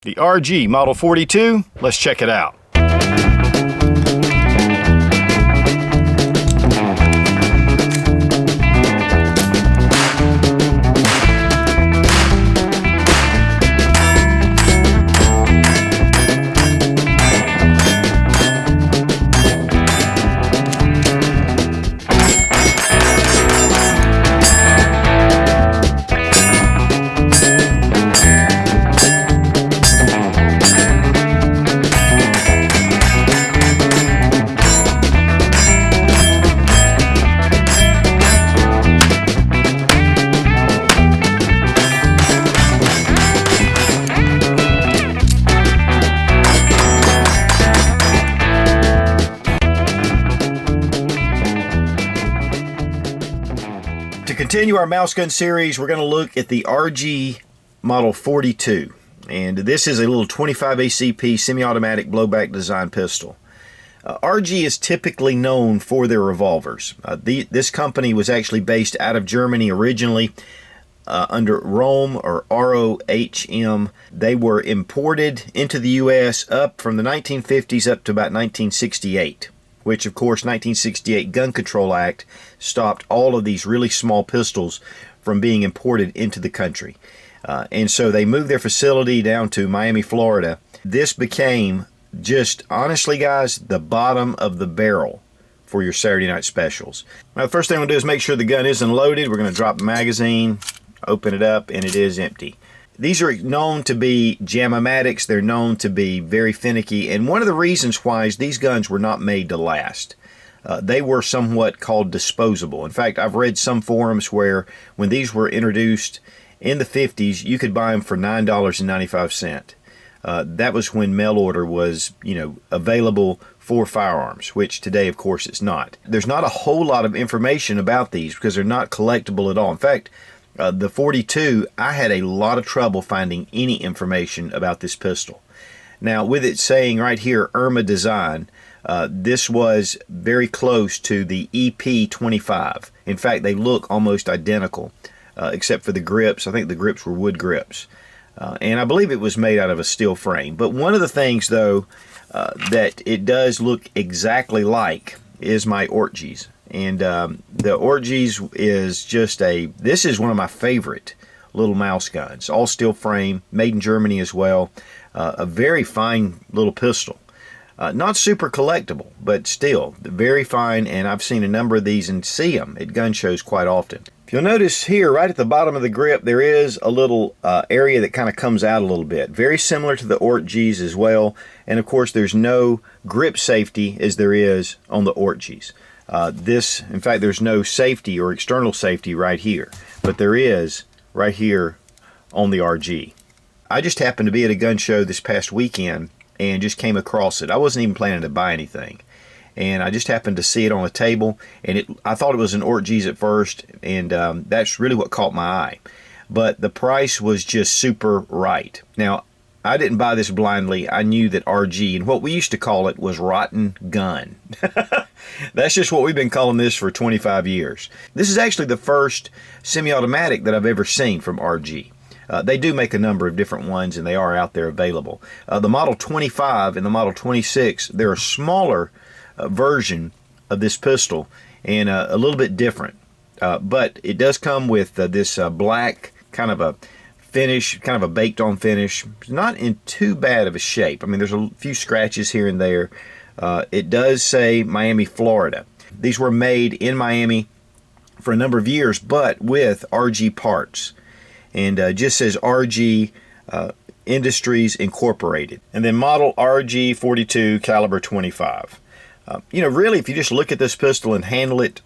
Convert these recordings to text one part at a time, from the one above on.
The RG Model 42, let's check it out. To continue our mouse gun series, we're going to look at the RG Model 42. And this is a little 25 ACP semi-automatic blowback design pistol. RG is typically known for their revolvers. This company was actually based out of Germany originally under Rohm or ROHM. They were imported into the U.S. up from the 1950s up to about 1968. Which, of course, 1968 Gun Control Act stopped all of these really small pistols from being imported into the country. And so they moved their facility down to Miami, Florida. This became just, honestly, guys, the bottom of the barrel for your Saturday night specials. Now, the first thing we'll do is make sure the gun isn't loaded. We're going to drop the magazine, open it up, and it is empty. These are known to be jam-o-matics. They're known to be very finicky, and one of the reasons why is these guns were not made to last. They were somewhat called disposable. In fact, I've read some forums where when these were introduced in the 50s, you could buy them for $9.95. That was when mail order was, available for firearms, which today, of course, it's not. There's not a whole lot of information about these because they're not collectible at all. In fact, the 42, I had a lot of trouble finding any information about this pistol. Now, with it saying right here, Irma design, this was very close to the EP25. In fact, they look almost identical, except for the grips. I think the grips were wood grips. And I believe it was made out of a steel frame. But one of the things, though, that it does look exactly like is my RGs. And the RGs is just this is one of my favorite little mouse guns. All steel frame, made in Germany as well. A very fine little pistol. Not super collectible, but still very fine, and I've seen a number of these and see them at gun shows quite often. If you'll notice here, right at the bottom of the grip, there is a little area that kind of comes out a little bit. Very similar to the RGs as well, and of course there's no grip safety as there is on the RGs. In fact, there's no safety or external safety right here, but there is right here on the RG. I just happened to be at a gun show this past weekend and just came across it. I wasn't even planning to buy anything, and I just happened to see it on a table, and I thought it was an RGs at first, and that's really what caught my eye. But the price was just super right. Now, I didn't buy this blindly. I knew that RG, and what we used to call it, was rotten gun. That's just what we've been calling this for 25 years. This is actually the first semi-automatic that I've ever seen from RG. They do make a number of different ones, and they are out there available. The Model 25 and the Model 26, they're a smaller version of this pistol and a little bit different. But it does come with this black kind of a finish, kind of a baked on finish. It's not in too bad of a shape. I mean, there's a few scratches here and there. It does say Miami, Florida. These were made in Miami for a number of years, but with RG parts. And just says RG Industries Incorporated. And then model RG-42 caliber 25. Really, if you just look at this pistol and handle it,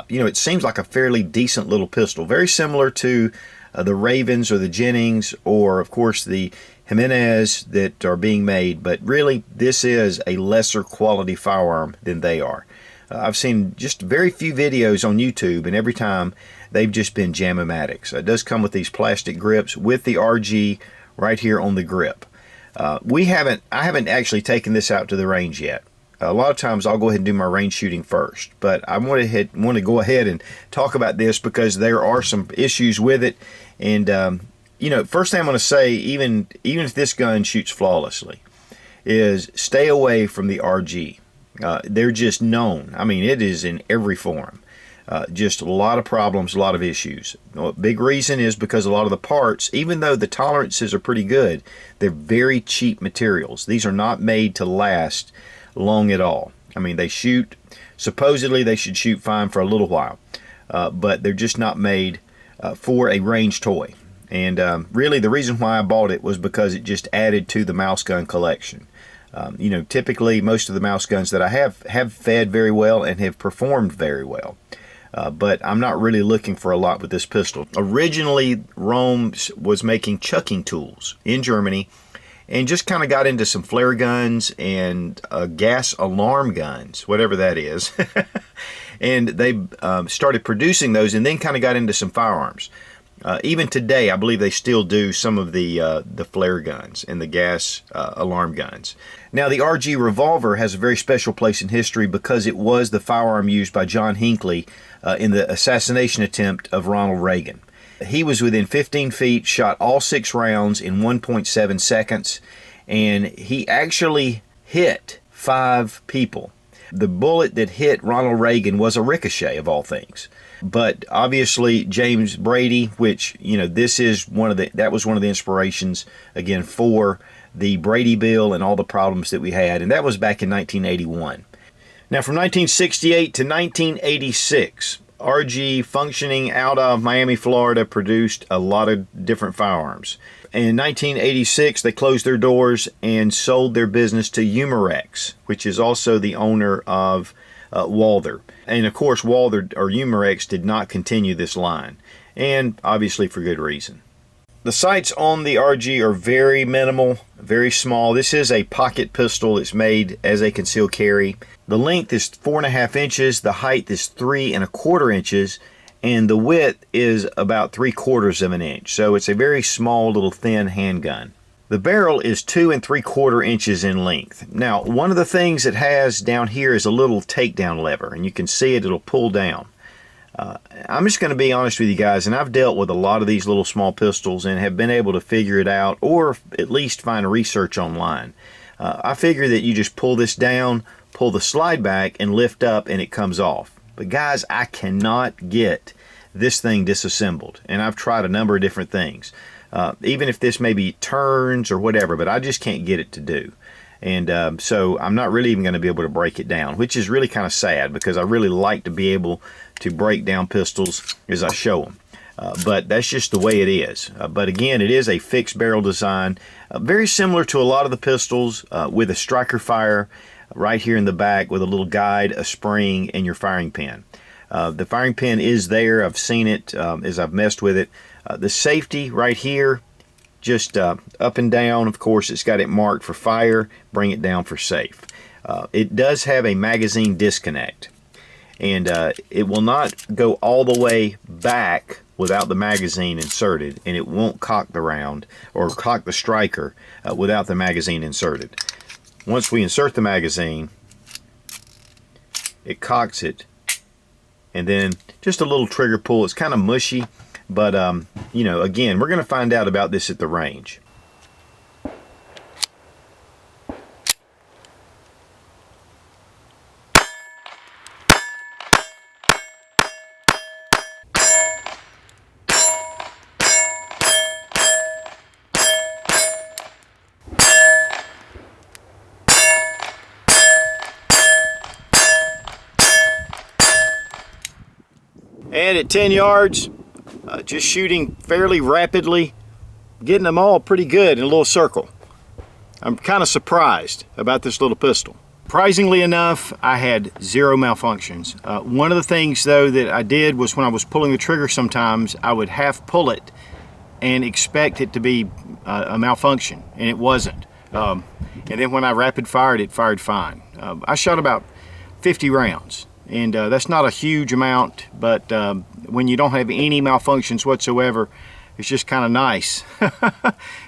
it seems like a fairly decent little pistol. Very similar to the Ravens or the Jennings or, of course, the Jimenez that are being made. But really, this is a lesser quality firearm than they are. I've seen just very few videos on YouTube, and every time they've just been jam-o-matics. It does come with these plastic grips with the RG right here on the grip. I haven't actually taken this out to the range yet. A lot of times I'll go ahead and do my range shooting first, but I want to go ahead and talk about this because there are some issues with it, and You know, first thing I'm going to say, even if this gun shoots flawlessly, is stay away from the RG. They're just known. I mean, it is in every form. Just a lot of problems, a lot of issues. A big reason is because a lot of the parts, even though the tolerances are pretty good, they're very cheap materials. These are not made to last long at all. I mean, they shoot, supposedly they should shoot fine for a little while, but they're just not made for a range toy. And really the reason why I bought it was because it just added to the mouse gun collection. You know, typically most of the mouse guns that I have fed very well and have performed very well. But I'm not really looking for a lot with this pistol. Originally, Rohm was making chucking tools in Germany and just kind of got into some flare guns and gas alarm guns, whatever that is. And they started producing those and then kind of got into some firearms. Even today, I believe they still do some of the flare guns and the gas alarm guns. Now, the RG revolver has a very special place in history because it was the firearm used by John Hinckley in the assassination attempt of Ronald Reagan. He was within 15 feet, shot all 6 rounds in 1.7 seconds, and he actually hit 5 people. The bullet that hit Ronald Reagan was a ricochet, of all things. But obviously James Brady, which, you know, this is that was one of the inspirations again for the Brady bill and all the problems that we had, and that was back in 1981. Now, from 1968 to 1986, RG, functioning out of Miami, Florida, produced a lot of different firearms. In 1986, they closed their doors and sold their business to Umarex, which is also the owner of Walther. And of course, Walther or Umarex did not continue this line, and obviously for good reason. The sights on the RG are very minimal, very small. This is a pocket pistol. It's made as a concealed carry. The length is 4.5 inches, the height is 3.25 inches, and the width is about 3/4 of an inch. So it's a very small little thin handgun. The barrel is 2 3/4 inches in length. Now, one of the things it has down here is a little takedown lever, and you can see it'll pull down. I'm just going to be honest with you guys, and I've dealt with a lot of these little small pistols and have been able to figure it out, or at least find research online. I figure that you just pull this down, pull the slide back, and lift up, and it comes off. But guys, I cannot get this thing disassembled, and I've tried a number of different things. Even if this maybe turns or whatever, but I just can't get it to do. And so I'm not really even going to be able to break it down, which is really kind of sad because I really like to be able to break down pistols as I show them. But that's just the way it is. But again, it is a fixed barrel design, very similar to a lot of the pistols, with a striker fire right here in the back with a little guide, a spring, and your firing pin. The firing pin is there. I've seen it as I've messed with it. The safety right here, just up and down. Of course, it's got it marked for fire, bring it down for safe. It does have a magazine disconnect, and it will not go all the way back without the magazine inserted, and it won't cock the round or cock the striker without the magazine inserted. Once we insert the magazine, it cocks it, and then just a little trigger pull. It's kind of mushy, but you know, again, we're going to find out about this at the range. And at 10 yards, just shooting fairly rapidly, getting them all pretty good in a little circle. I'm kind of surprised about this little pistol. Surprisingly enough, I had 0 malfunctions. One of the things though that I did was when I was pulling the trigger sometimes, I would half pull it and expect it to be a malfunction, and it wasn't. And then when I rapid fired, it fired fine. I shot about 50 rounds. And that's not a huge amount, but when you don't have any malfunctions whatsoever, it's just kind of nice.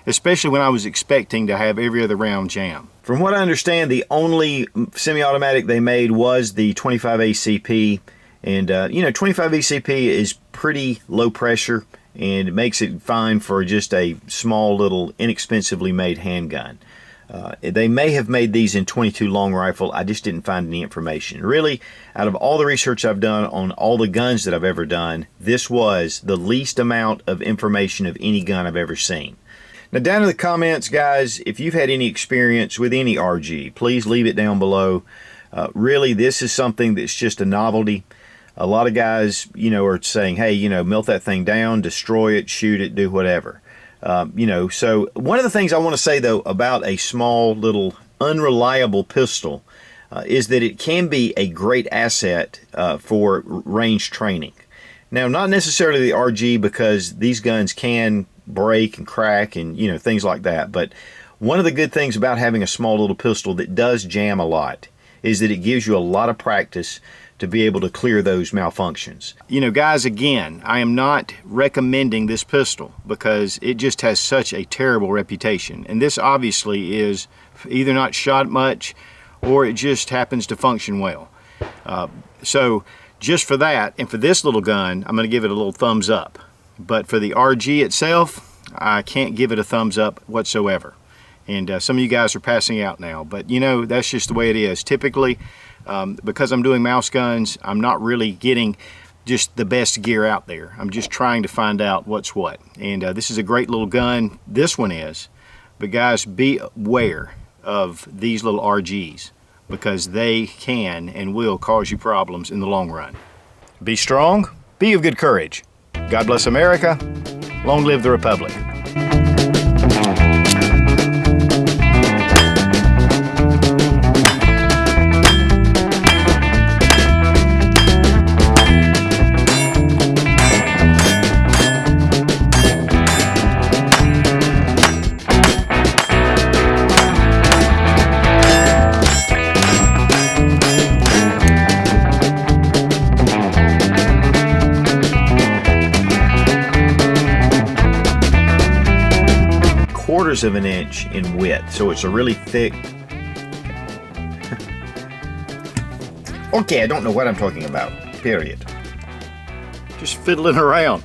Especially when I was expecting to have every other round jam. From what I understand, the only semi-automatic they made was the 25 ACP. And you know, 25 ACP is pretty low pressure, and it makes it fine for just a small little inexpensively made handgun. They may have made these in .22 long rifle. I just didn't find any information. Really, out of all the research I've done on all the guns that I've ever done, this was the least amount of information of any gun I've ever seen. Now down in the comments, guys, if you've had any experience with any RG, please leave it down below. Really, this is something that's just a novelty. A lot of guys, are saying, hey, melt that thing down, destroy it, shoot it, do whatever. So one of the things I want to say, though, about a small little unreliable pistol is that it can be a great asset for range training. Now, not necessarily the RG, because these guns can break and crack and, things like that. But one of the good things about having a small little pistol that does jam a lot is that it gives you a lot of practice to be able to clear those malfunctions. Guys, again, I am not recommending this pistol because it just has such a terrible reputation. And this obviously is either not shot much or it just happens to function well. So just for that, and for this little gun, I'm going to give it a little thumbs up. But for the RG itself, I can't give it a thumbs up whatsoever. And some of you guys are passing out now, but that's just the way it is. Typically, because I'm doing mouse guns, I'm not really getting just the best gear out there. I'm just trying to find out what's what. And this is a great little gun. This one is. But guys, be aware of these little RGs because they can and will cause you problems in the long run. Be strong. Be of good courage. God bless America. Long live the Republic. Quarters of an inch in width, so it's a really thick. Okay, I don't know what I'm talking about, period. Just fiddling around.